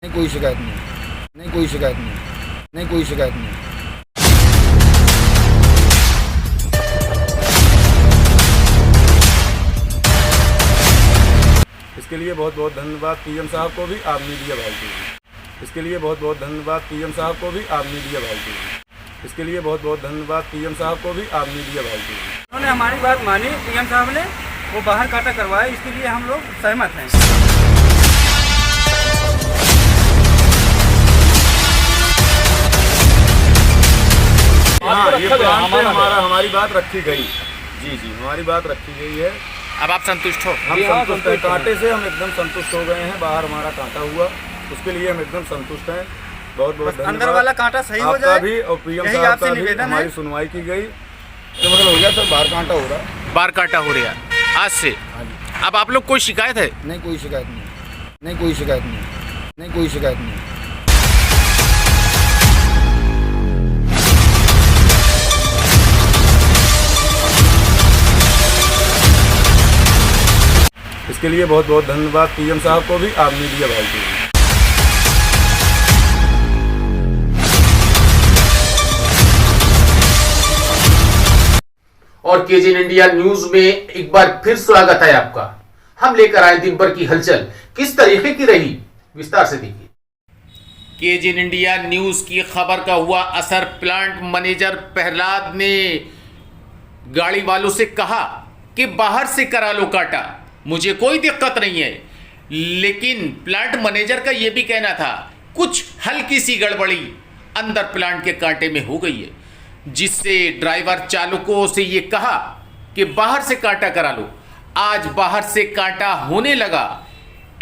नहीं, कोई शिकायत नहीं। नहीं, कोई शिकायत नहीं। नहीं, कोई शिकायत नहीं। इसके लिए बहुत बहुत धन्यवाद पीएम साहब को भी, आप मीडिया भाई को भी। इसके लिए बहुत बहुत धन्यवाद पीएम साहब को भी, आप मीडिया भाई को भी। इसके लिए बहुत बहुत धन्यवाद पीएम साहब को भी, आप मीडिया भाई को भी। उन्होंने हमारी बात मानी, पीएम साहब ने वो बाहर काटा करवाया, इसके लिए हम लोग सहमत हैं। हाँ, ये प्लान पे हमारी बात रखी गई। जी जी, हमारी बात रखी गई है। अब आप संतुष्ट हो? हम संतुष्ट हैं, कांटे से हम एकदम संतुष्ट हो गए हैं। बाहर हमारा कांटा हुआ, उसके लिए हम एकदम संतुष्ट हैं। बहुत बहुत धन्यवाद। अंदर वाला कांटा सही हो जाए, भी और पीएम यही साहब आपसे का भी निवेदन है। हमारी सुनवाई की गई। तो मतलब हो गया सर, बाहर कांटा हो रहा। बार काटा हो रहा है आज से। हाँ जी। अब आप लोग कोई शिकायत है? नहीं, कोई शिकायत नहीं। नहीं, कोई शिकायत नहीं। नहीं, कोई शिकायत नहीं। इसके लिए बहुत बहुत धन्यवाद पीएम साहब को भी, आप मीडिया भाई को भी। और केजीएन इंडिया न्यूज में एक बार फिर स्वागत है आपका। हम लेकर आए दिन भर की हलचल किस तरीके की रही, विस्तार से देखिए। केजीएन इंडिया न्यूज की खबर का हुआ असर। प्लांट मैनेजर प्रहलाद ने गाड़ी वालों से कहा कि बाहर से करा लो काटा, मुझे कोई दिक्कत नहीं है। लेकिन प्लांट मैनेजर का यह भी कहना था कुछ हल्की सी गड़बड़ी अंदर प्लांट के कांटे में हो गई है, जिससे ड्राइवर चालकों से ये कहा कि बाहर से कांटा करा लो। आज बाहर से कांटा होने लगा।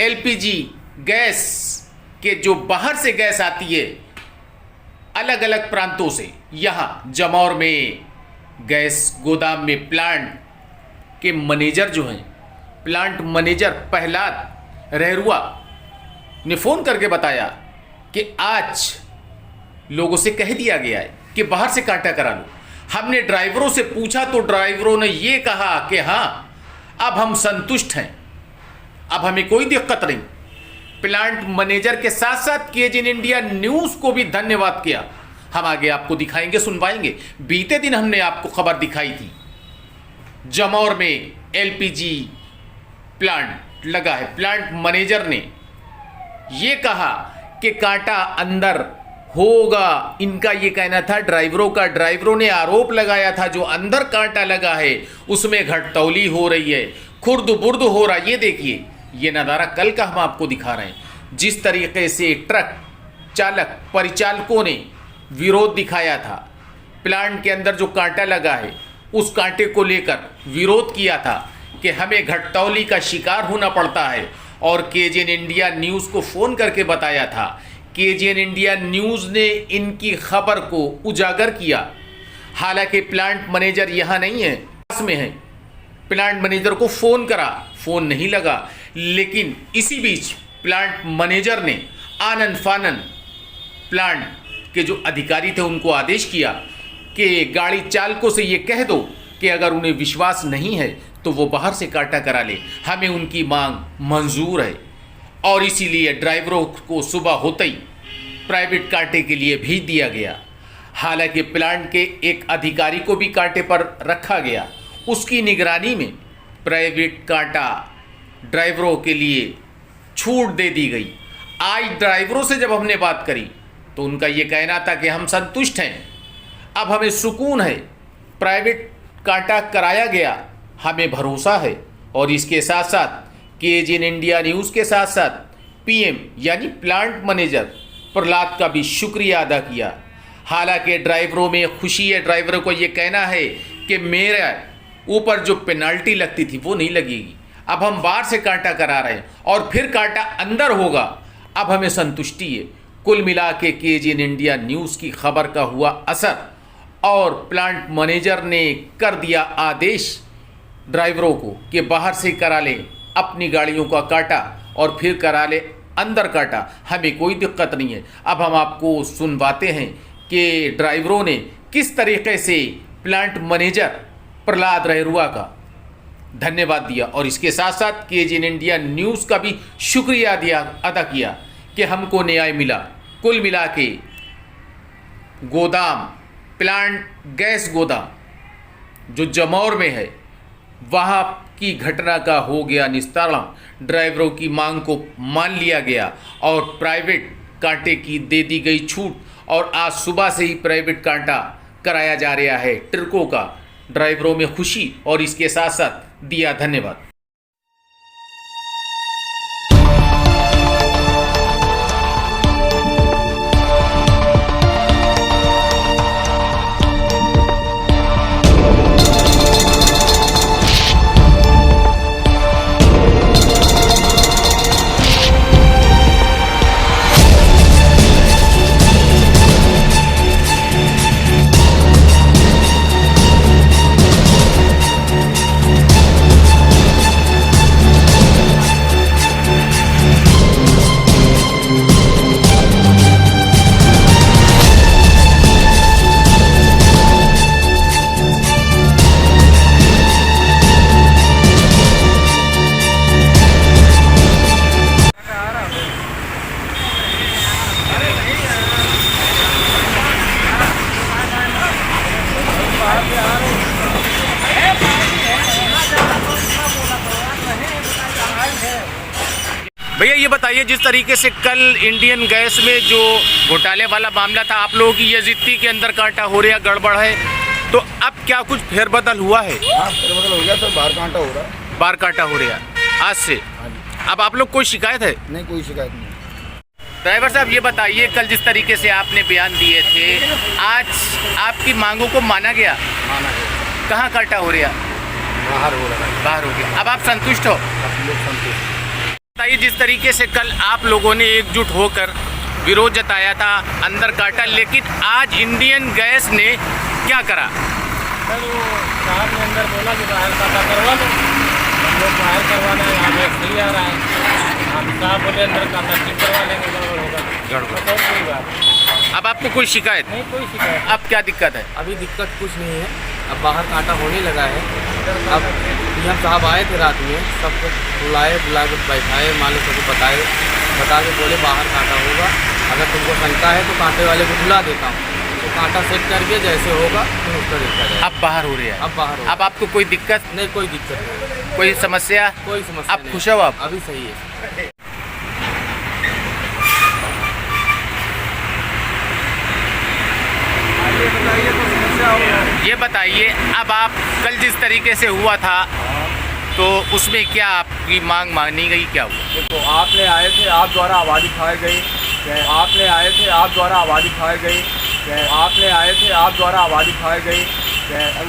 एलपीजी गैस के जो बाहर से गैस आती है अलग अलग प्रांतों से, यहाँ जमौर में गैस गोदाम में प्लांट के मैनेजर जो हैं, प्लांट मैनेजर प्रहलाद रहरुआ ने फ़ोन करके बताया कि आज लोगों से कह दिया गया है कि बाहर से कांटा करा लो। हमने ड्राइवरों से पूछा तो ड्राइवरों ने ये कहा कि हाँ, अब हम संतुष्ट हैं, अब हमें कोई दिक्कत नहीं। प्लांट मैनेजर के साथ साथ केजीएन इंडिया न्यूज़ को भी धन्यवाद किया। हम आगे आपको दिखाएंगे, सुनवाएंगे। बीते दिन हमने आपको खबर दिखाई थी, जमौर में एलपीजी प्लांट लगा है। प्लांट मैनेजर ने ये कहा कि कांटा अंदर होगा, इनका ये कहना था ड्राइवरों का। ड्राइवरों ने आरोप लगाया था जो अंदर कांटा लगा है उसमें घटतौली हो रही है, खुर्द बुर्द हो रहा है। ये देखिए, ये नज़ारा कल का हम आपको दिखा रहे हैं। जिस तरीके से ट्रक चालक परिचालकों ने विरोध दिखाया था, प्लांट के अंदर जो कांटा लगा है उस कांटे को लेकर विरोध किया था कि हमें घटतौली का शिकार होना पड़ता है, और केजीएन इंडिया न्यूज़ को फ़ोन करके बताया था। केजीएन इंडिया न्यूज़ ने इनकी खबर को उजागर किया। हालांकि प्लांट मैनेजर यहाँ नहीं है, पास में है। प्लांट मैनेजर को फ़ोन करा, फ़ोन नहीं लगा। लेकिन इसी बीच प्लांट मैनेजर ने आनन फानन प्लांट के जो अधिकारी थे उनको आदेश किया कि गाड़ी चालकों से ये कह दो कि अगर उन्हें विश्वास नहीं है तो वो बाहर से काटा करा ले, हमें उनकी मांग मंजूर है। और इसीलिए ड्राइवरों को सुबह होते ही प्राइवेट कांटे के लिए भेज दिया गया। हालांकि प्लांट के एक अधिकारी को भी कांटे पर रखा गया, उसकी निगरानी में प्राइवेट कांटा ड्राइवरों के लिए छूट दे दी गई। आज ड्राइवरों से जब हमने बात करी तो उनका ये कहना था कि हम संतुष्ट हैं, अब हमें सुकून है, प्राइवेट कांटा कराया गया, हमें भरोसा है। और इसके साथ साथ केजीएन इंडिया न्यूज़ के साथ साथ पीएम यानी प्लांट मैनेजर प्रहलाद का भी शुक्रिया अदा किया। हालांकि ड्राइवरों में खुशी है, ड्राइवरों को ये कहना है कि मेरा ऊपर जो पेनाल्टी लगती थी वो नहीं लगेगी, अब हम बाहर से कांटा करा रहे हैं और फिर कांटा अंदर होगा, अब हमें संतुष्टि है। कुल मिला के केजीएन इंडिया न्यूज़ की खबर का हुआ असर, और प्लांट मैनेजर ने कर दिया आदेश ड्राइवरों को कि बाहर से करा लें अपनी गाड़ियों का काटा और फिर करा ले अंदर काटा, हमें कोई दिक्कत नहीं है। अब हम आपको सुनवाते हैं कि ड्राइवरों ने किस तरीके से प्लांट मैनेजर प्रहलाद रहरुआ का धन्यवाद दिया, और इसके साथ साथ केजीएन इंडिया न्यूज़ का भी शुक्रिया अदा किया कि हमको न्याय मिला। कुल मिला के गोदाम प्लांट गैस गोदाम जो जमौर में है वहाँ की घटना का हो गया निस्तारण। ड्राइवरों की मांग को मान लिया गया और प्राइवेट कांटे की दे दी गई छूट और आज सुबह से ही प्राइवेट कांटा कराया जा रहा है ट्रकों का। ड्राइवरों में खुशी और इसके साथ साथ दिया धन्यवाद। भैया ये बताइए, जिस तरीके से कल इंडियन गैस में जो घोटाले वाला मामला था, आप लोगों की ये जिद्दी के अंदर कांटा हो रहा गड़बड़ है, तो अब क्या कुछ फेरबदल हुआ है? हाँ, फेरबदल हो गया सर, बाहर कांटा हो रहा है। बार कांटा हो रहा आज से। अब आप लोग कोई शिकायत है? नहीं, कोई शिकायत नहीं। ड्राइवर साहब ये बताइए, कल जिस तरीके से आपने बयान दिए थे, आज आपकी मांगों को माना गया? माना गया। कहाँ कांटा हो रहा? बाहर हो रहा है। बाहर हो गया। अब आप संतुष्ट हो? हम लोग संतुष्ट। बताइए, जिस तरीके से कल आप लोगों ने एकजुट होकर विरोध जताया था, अंदर काटा, लेकिन आज इंडियन गैस ने क्या करा? सर वो साहब ने अंदर बोला कि बाहर काटा करवा लो, हम लोग बाहर करवाना है, यहाँ पे सही आ रहा है। हम साहब बोले अंदर काटा ठीक करवा लेंगे, गड़बड़ होगा गड़बड़। तो कोई बात अब आपको कोई शिकायत? नहीं, कोई शिकायत। अब क्या दिक्कत है? अभी दिक्कत कुछ नहीं है, अब बाहर कांटा होने लगा है। अब पीएम साहब आए थे रात में, सबको बुला के बैठाए, मालिक सबको बता के बोले बाहर कांटा होगा, अगर तुमको शंका है तो कांटे वाले को बुला देता हूँ, तो कांटा सेट करके जैसे होगा तो उसका देखा जाए। अब बाहर हो रहा है? अब बाहर हो। अब आपको कोई दिक्कत नहीं, कोई दिक्कत नहीं, कोई समस्या? कोई समस्या आप नहीं। खुश हो? आप अभी सही है। ये बताइए, अब आप कल जिस तरीके से हुआ था तो उसमें क्या आपकी मांग मानी गई, क्या हुआ? देखो, आपने आए थे, आप द्वारा आबादी खाई गई। आपने आए थे, आप द्वारा आबादी खाई गई। आपने आए थे, आप द्वारा आबादी खाई गई।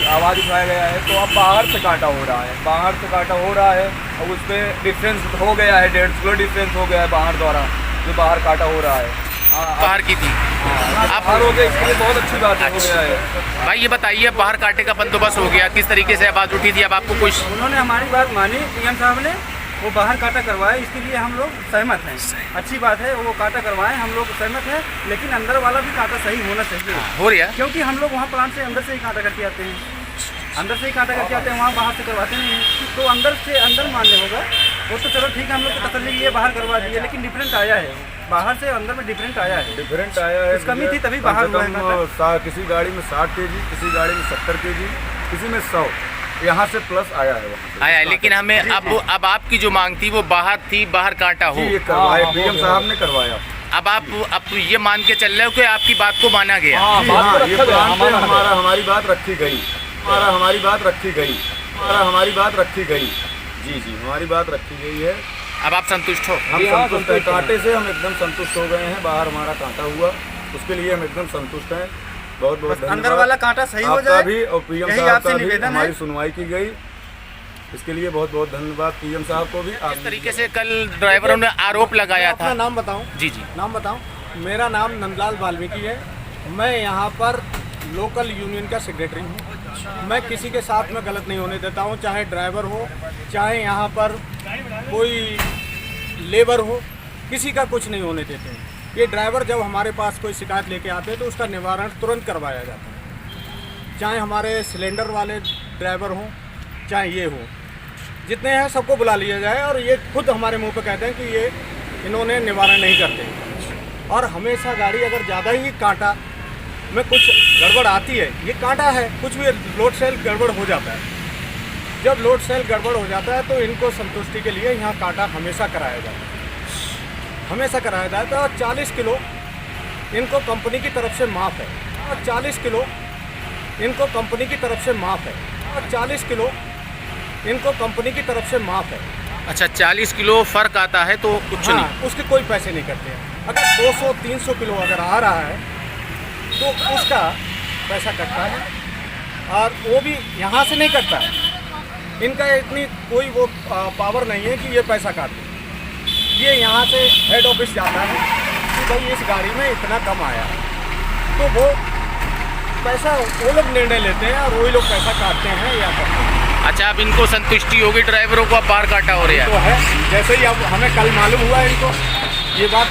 आबादी खाया गया है, तो अब बाहर से कांटा हो रहा है, बाहर से कांटा हो रहा है और उस पर डिफरेंस हो गया है, 1.5 किलो डिफरेंस हो गया है बाहर द्वारा, जो बाहर कांटा हो रहा है। बाहर की थी आप बाहर हो गए, इसके लिए बहुत अच्छी बात हो गया है। भाई ये बताइए, बाहर कांटे का बंदोबस्त हो गया, किस तरीके से आवाज़ उठी थी? अब आपको कुछ? उन्होंने हमारी बात मानी, पीएम साहब ने, वो बाहर कांटा करवाए, इसके लिए हम लोग सहमत हैं। अच्छी बात है, वो कांटा करवाएं, हम लोग सहमत हैं, लेकिन अंदर वाला भी कांटा सही होना चाहिए। हो रहा? क्योंकि हम लोग वहाँ प्लांट से अंदर से ही कांटा करके आते हैं, अंदर से ही कांटा करके आते हैं, वहाँ बाहर से करवाते नहीं हैं। तो अंदर से अंदर मान्य होगा वो, तो चलो ठीक है, हम लोग को तसल्ली के लिए बाहर करवा दिए, लेकिन डिफरेंट आया है, बाहर से अंदर में डिफरेंट आया है। डिफरेंट आया है, कुछ कमी थी तभी बाहर हुआ है कांटा। किसी गाड़ी में 60 kg, किसी गाड़ी में 70 kg, किसी में 100, यहाँ से प्लस आया है, वहाँ से आया है। लेकिन हमें अब आपकी जो मांग थी वो बाहर थी, बाहर कांटा हो। ये करवाया, पीएम साहब ने करवाया। अब आप ये मान के चल रहे हो कि आपकी बात को माना गया? जी हाँ, ये प्लान पे हमारी बात रखी गई, हमारी बात रखी गई, हमारी बात रखी गई। जी, हमारी बात रखी गई है। अब आप संतुष्ट हो? हम संतुष्ट हैं, कांटे से हम एकदम संतुष्ट हो गए हैं। बाहर हमारा कांटा हुआ, उसके लिए हम एकदम संतुष्ट हैं। बहुत बहुत धन्यवाद। अंदर वाला कांटा सही हो जाए, आपका भी और पीएम यही साहब आपसे का भी निवेदन है। हमारी सुनवाई की गई, इसके लिए बहुत बहुत धन्यवाद पीएम साहब को भी। इस तरीके से कल ड्राइवरों ने आरोप लगाया था। अपना नाम बताऊं? जी, नाम बताऊं? मेरा नाम नंदलाल वाल्मीकि है। मैं यहाँ पर लोकल यूनियन का सेक्रेटरी हूँ। मैं किसी के साथ में गलत नहीं होने देता हूँ, चाहे ड्राइवर हो, चाहे यहाँ पर कोई लेबर हो, किसी का कुछ नहीं होने देते हैं। ये ड्राइवर जब हमारे पास कोई शिकायत लेके आते हैं तो उसका निवारण तुरंत करवाया जाता है, चाहे हमारे सिलेंडर वाले ड्राइवर हों, चाहे ये हो, जितने हैं सबको बुला लिया जाए। और ये खुद हमारे मुंह पे कहते हैं कि ये इन्होंने निवारण नहीं करते। और हमेशा गाड़ी अगर ज़्यादा ही कांटा में कुछ गड़बड़ आती है, ये कांटा है, कुछ भी लोड सेल गड़बड़ हो जाता है। जब लोड सेल गड़बड़ हो जाता है तो इनको संतुष्टि के लिए यहाँ कांटा हमेशा कराया जाता है, हमेशा कराया जाता है। और 40 किलो इनको कंपनी की तरफ से माफ़ है, और 40 किलो इनको कंपनी की तरफ से माफ़ है, और 40 किलो इनको कंपनी की तरफ से माफ़ है। अच्छा, 40 किलो फर्क आता है तो कुछ नहीं? हाँ, उसके कोई पैसे नहीं करते हैं। अगर 200-300 किलो अगर आ रहा है तो उसका पैसा कटता है, और वो भी यहाँ से नहीं कटता है। इनका इतनी कोई वो पावर नहीं है कि ये पैसा काटे। ये यहाँ से हेड ऑफिस जाता है कि भाई इस गाड़ी में इतना कम आया, तो वो पैसा वो लोग निर्णय लेते हैं और वही लोग पैसा काटते हैं या करते हैं। अच्छा, अब इनको संतुष्टि होगी ड्राइवरों को, अब बाहर काटा हो रहा तो है, जैसे ही अब हमें कल मालूम हुआ इनको ये बात,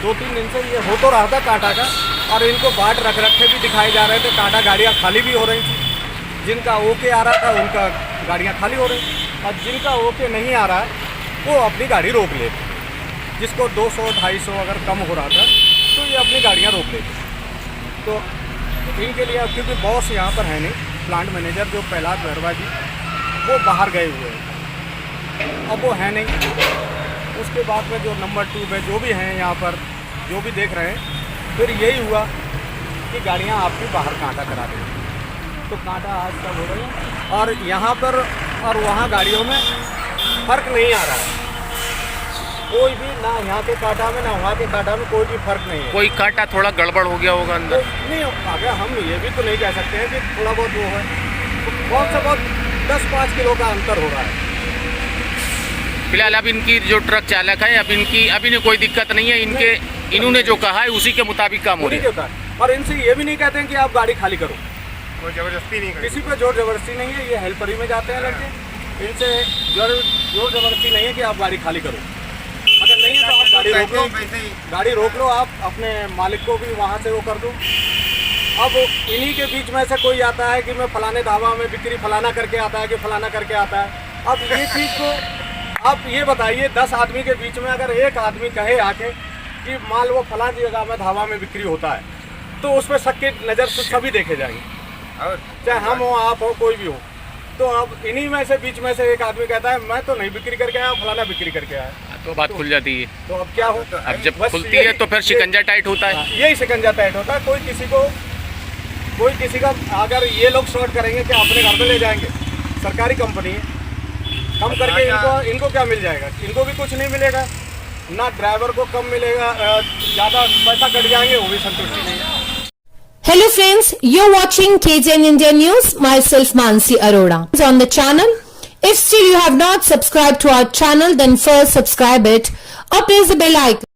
2-3 दिन से ये हो तो रहा था कांटा का, और इनको बाट रख रखे भी दिखाए जा रहे थे, कांटा गाड़ियाँ खाली भी हो रही थी। जिनका ओके आ रहा था उनका गाड़ियाँ खाली हो रही, और जिनका ओके नहीं आ रहा है वो अपनी गाड़ी रोक लेते। जिसको 200-250 अगर कम हो रहा था तो ये अपनी गाड़ियाँ रोक लेते। तो इनके लिए अब क्योंकि बॉस यहाँ पर है नहीं, प्लांट मैनेजर जो प्रहलाद मेहरवा जी वो बाहर गए हुए हैं, अब वो है नहीं। उसके बाद में जो नंबर 2 में जो भी हैं यहाँ पर, जो भी देख रहे हैं, फिर यही हुआ कि गाड़ियाँ आपकी बाहर कांटा करा देंगी। तो कांटा आज तक हो रही है, और यहाँ पर और वहाँ गाड़ियों में फ़र्क नहीं आ रहा है कोई भी, ना यहाँ के कांटा में ना वहाँ के कांटा में कोई भी फ़र्क नहीं है। कोई कांटा थोड़ा गड़बड़ हो गया होगा अंदर? तो नहीं आ गया, हम ये भी तो नहीं कह सकते हैं कि थोड़ा बहुत वो है, तो बहुत से बहुत 10-5 किलो का अंतर हो रहा है। फिलहाल अब इनकी जो ट्रक चालक है, अब इन्हें कोई दिक्कत नहीं है, इन्होंने जो कहा है उसी के मुताबिक काम हो रहा है। और इनसे ये भी नहीं कहते हैं कि आप गाड़ी खाली करो, कोई ज़बरदस्ती नहीं किसी पे जोर जबरदस्ती नहीं है। ये हेल्परी में जाते हैं लड़के, इनसे जोर जबरदस्ती नहीं है कि आप गाड़ी खाली करो। अगर नहीं है तो आप गाड़ी रोक लो, गाड़ी रोक लो, आप अपने मालिक को भी वहाँ से वो कर दो। अब इन्हीं के बीच में से कोई आता है कि मैं फलाने ढाबा में बिक्री फलाना करके आता है कि फलाना करके आता है। अब ये चीज़ को आप ये बताइए, 10 आदमी के बीच में अगर एक आदमी कहे आके कि माल वो फलां जगह में ढाबा में बिक्री होता है, तो उस पर शक की नज़र से सभी देखे जाएंगे, चाहे हम हो, आप हो, कोई भी हो। तो अब इन्हीं में से बीच में से एक आदमी कहता है मैं तो नहीं बिक्री करके आया, फलाना बिक्री करके आया, तो बात खुल जाती है। तो अब क्या हो? अब जब खुलती है तो फिर शिकंजा टाइट होता है। यही शिकंजा टाइट होता है। कोई किसी का अगर ये लोग शॉर्ट करेंगे कि अपने घर में ले जाएंगे, सरकारी कंपनी है, कम करके इनको क्या मिल जाएगा? इनको भी कुछ नहीं मिलेगा, ना ड्राइवर को कम मिलेगा, ज़्यादा पैसा कट जाएंगे, वो भी संतुष्टि नहीं है। Hello friends, you're watching KJN India News. Myself Mansi Arora is on the channel. If still you have not subscribed to our channel, then first subscribe it or press the bell icon.